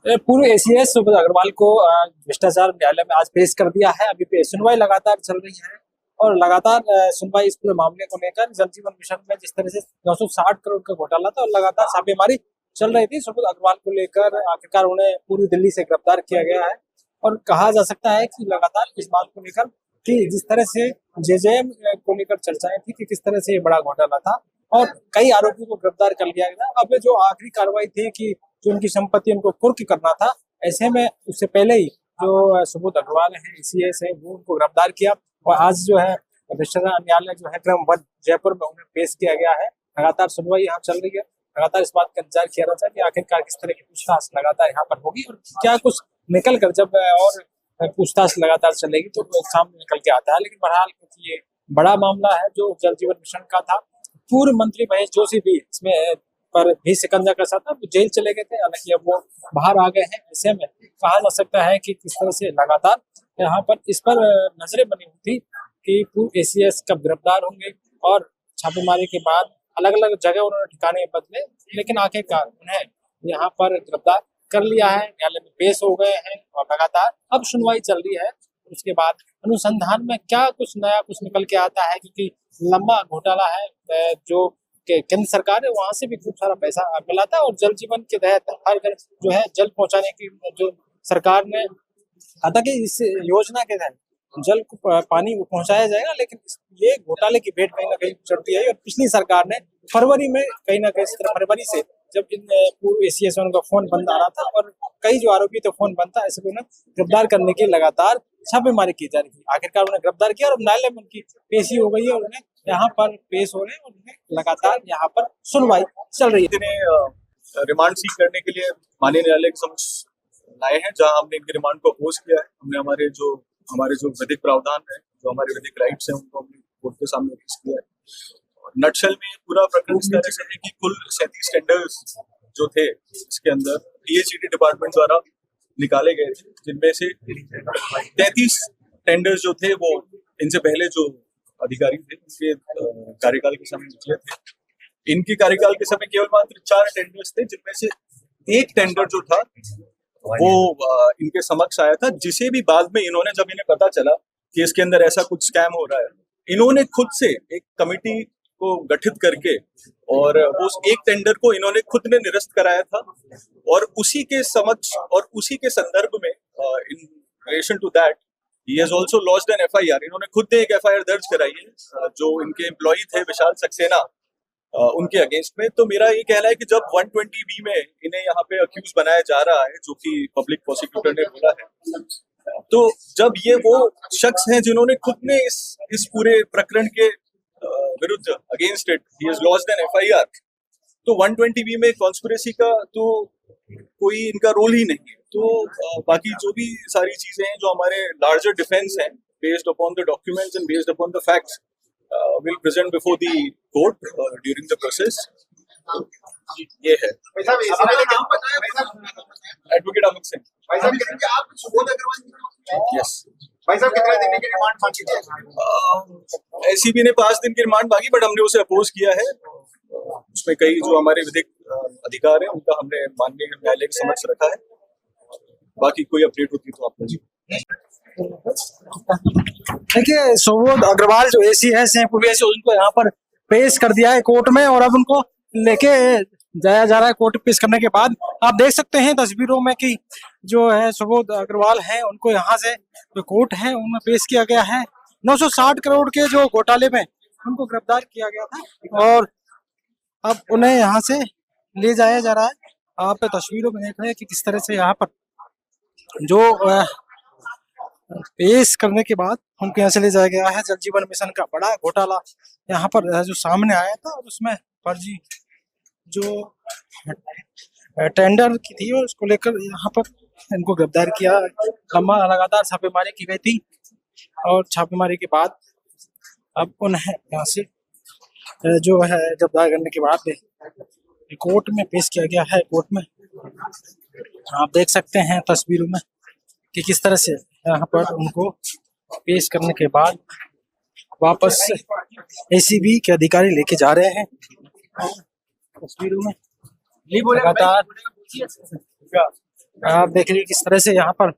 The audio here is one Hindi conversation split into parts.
पूर्व एसीएस सुब्रत अग्रवाल को भ्रष्टाचार न्यायालय में आज पेश कर दिया है। अभी सुनवाई लगातार चल रही है और लगातार सुनवाई इस पूरे मामले को लेकर जल जीवन मिशन में जिस तरह से 960 करोड़ का घोटाला था और लगातार छापेमारी चल रही थी सुब्रत अग्रवाल को लेकर, आखिरकार उन्हें पूरी दिल्ली से गिरफ्तार किया गया है। और कहा जा सकता है कि लगातार इस बात को लेकर कि जिस तरह से जेजेएम को लेकर चर्चाएं थी कि किस तरह से ये बड़ा घोटाला था और कई आरोपियों को गिरफ्तार कर लिया गया। अब जो आखिरी कार्रवाई थी कि जो उनकी संपत्ति उनको कुर्क करना था, ऐसे में उससे पहले ही जो सुब्रत अग्रवाल है, एसीएस है, वो उनको गिरफ्तार किया और आज जो है भ्रष्टाचार न्यायालय जो है क्रम 1 जयपुर में उन्हें पेश किया गया है। लगातार सुनवाई यहाँ चल रही है। लगातार इस बात का इंतजार किया रहा था कि आखिरकार किस तरह की पूछताछ लगातार यहाँ पर होगी और क्या कुछ निकल कर जब और पूछताछ लगातार चलेगी तो सामने निकल के आता है। लेकिन बहरहाल क्योंकि ये बड़ा मामला है जो जल जीवन मिशन का था, पूर्व मंत्री महेश जोशी भी इसमें पर भी शिकंजा कसा था, वो जेल चले गए थे, हालांकि अब वो बाहर आ गए हैं। ऐसे में कहा जा सकता है कि किस तरह से लगातार यहाँ पर इस पर नजरें बनी हुई थी कि पूर्व एसीएस कब गिरफ्तार होंगे और छापेमारी के बाद अलग अलग जगह उन्होंने ठिकाने बदले, लेकिन आखिरकार उन्हें यहाँ पर गिरफ्तार कर लिया है, न्यायालय में पेश हो गए हैं और लगातार अब सुनवाई चल रही है। उसके बाद अनुसंधान में क्या कुछ नया कुछ निकल के आता है, क्योंकि लंबा घोटाला है जो केंद्र सरकार है वहां से भी खूब सारा पैसा मिला था और जल जीवन के तहत हर घर जो है जल पहुंचाने की जो सरकार ने कहा था कि इस योजना के तहत जल को पानी पहुंचाया जाएगा, लेकिन ये घोटाले की भेंट कहीं ना कहीं चढ़ती है। और पिछली सरकार ने फरवरी में कहीं ना कहीं फरवरी से जब इन पूर्व एसीएस का फोन बंद आ रहा था और कई जो आरोपी थे फोन बंद था, ऐसे में उन्हें गिरफ्तार करने की लगातार छापेमारी की जा रही थी। आखिरकार उन्हें गिरफ्तार किया और न्यायालय में उनकी पेशी हो गई है और उन्हें यहाँ पर पेश हो रहे हैं और उन्हें लगातार यहाँ पर सुनवाई चल रही है। रिमांड सीख करने के लिए माननीय न्यायालय के समक्ष लाए हैं, जहां हमने इनके रिमांड को अपोज किया है। हमने हमारे जो विधिक प्रावधान है, जो हमारे विधिक राइट्स हैं, उनको हमने कोर्ट के सामने पेश किया है। नटशेल में पूरा प्रकरण इस तरह से है कि कुल 37 टेंडर्स जो थे इसके अंदर पीएचईडी डिपार्टमेंट द्वारा निकाले गए थे, जिनमें से 33 टेंडर्स जो थे वो इनसे पहले जो अधिकारी थे उनके कार्यकाल के समय निकले थे। इनके कार्यकाल के समय केवल मात्र 4 टेंडर्स थे, जिनमें से एक टेंडर जो था वो इनके समक्ष आया था, जिसे भी बाद में इन्होंने, जब इन्हें पता चला कि इसके अंदर ऐसा कुछ स्कैम हो रहा है, इन्होंने खुद से एक कमेटी को गठित करके और उस एक टेंडर को इन्होंने खुद ने निरस्त कराया था और उसी के समक्ष और उसी के संदर्भ में in relation to that he has also launched an FIR. इन्होंने खुद ने एक एफआईआर दर्ज कराई है जो इनके एम्प्लॉई थे विशाल सक्सेना, उनके अगेंस्ट में। तो मेरा ये कहना है कि जब 120B में इन्हें यहाँ पे अक्यूज बनाया जा रहा है, जो कि पब्लिक प्रोसिक्यूटर ने बोला है, तो जब ये वो शख्स हैं जिन्होंने खुद ने इस पूरे प्रकरण के विरुद्ध against it he has launched an FIR, तो 120B में कॉन्स्पिरेसी का तो कोई इनका रोल ही नहीं है। तो बाकी जो भी सारी चीजें हैं जो हमारे लार्जर डिफेंस हैं, based upon the documents and based upon the facts, will present before the court during the process. ये है एडवोकेट अमित सिंह। भाई साहब कह रहे हैं कि आप सुबोध अग्रवाल। यस भाई साहब कितने दिन की रिमांड मांगी थी? एसीबी ने 5 दिन की रिमांड मांगी, बट हमने उसे अपोज किया है। उसमें कई जो हमारे विधिक अधिकार हैं उनका हमने माननीय न्यायालय के समक्ष रखा है। बाकी कोई अपडेट होती तो आपको जी। देखिए, सुबोध अग्रवाल जो एसीएस हैं, पूर्व एसीएस, उनको यहाँ पर पेश कर दिया है कोर्ट में और अब उनको लेके जाया जा रहा है। कोर्ट पेश करने के बाद आप देख सकते हैं तस्वीरों में कि जो है सुबोध अग्रवाल हैं, उनको यहाँ से जो कोर्ट है उनमें पेश किया गया है। 960 करोड़ के जो घोटाले में उनको गिरफ्तार किया गया था और अब उन्हें यहाँ से ले जाया जा रहा है। आप तस्वीरों में देख रहे हैं कि किस तरह से यहाँ पर जो पेश करने के बाद उनको यहाँ से ले जाया गया है। जल जीवन मिशन का बड़ा घोटाला यहाँ पर जो सामने आया था और उसमें फर्जी जो टेंडर की थी और उसको लेकर यहाँ पर इनको गिरफ्तार किया। लंबा लगातार छापेमारी की गई थी और छापेमारी के बाद अब उन्हें यहाँ से जो है गिरफ्तार करने के बाद कोर्ट में पेश किया गया है। कोर्ट में आप देख सकते हैं तस्वीरों में कि किस तरह से यहाँ पर उनको पेश करने के बाद वापस एसीबी के अधिकारी लेके जा रहे हैं। तस्वीरों में लगातार आप देख लीजिए किस तरह से यहाँ पर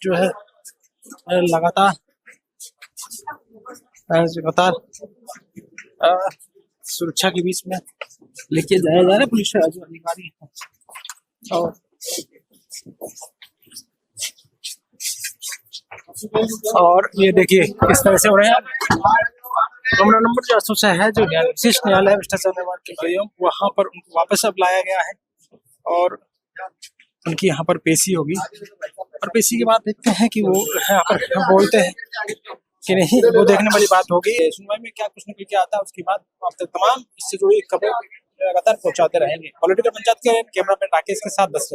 जो है लगातार सुरक्षा के बीच में लेके जाया जा रहा है पुलिस जो अधिकारी है। और ये देखिए किस तरह से हो रहे हैं। कमरा नंबर 406 है जो विशिष्ट न्यायालय भ्रष्टाचार निवारण के नियम, वहां पर उनको वापस अब लाया गया है और उनकी यहाँ पर पेशी होगी और पेशी के बाद देखते हैं कि वो यहाँ पर बोलते हैं कि नहीं, वो देखने वाली बात होगी। सुनवाई में क्या कुछ निकल के आता है उसके बाद आप तक तमाम इससे जुड़ी खबरें लगातार पहुंचाते रहेंगे। पॉलिटिकल पंचायत के कैमरा मैन राकेश के साथ 10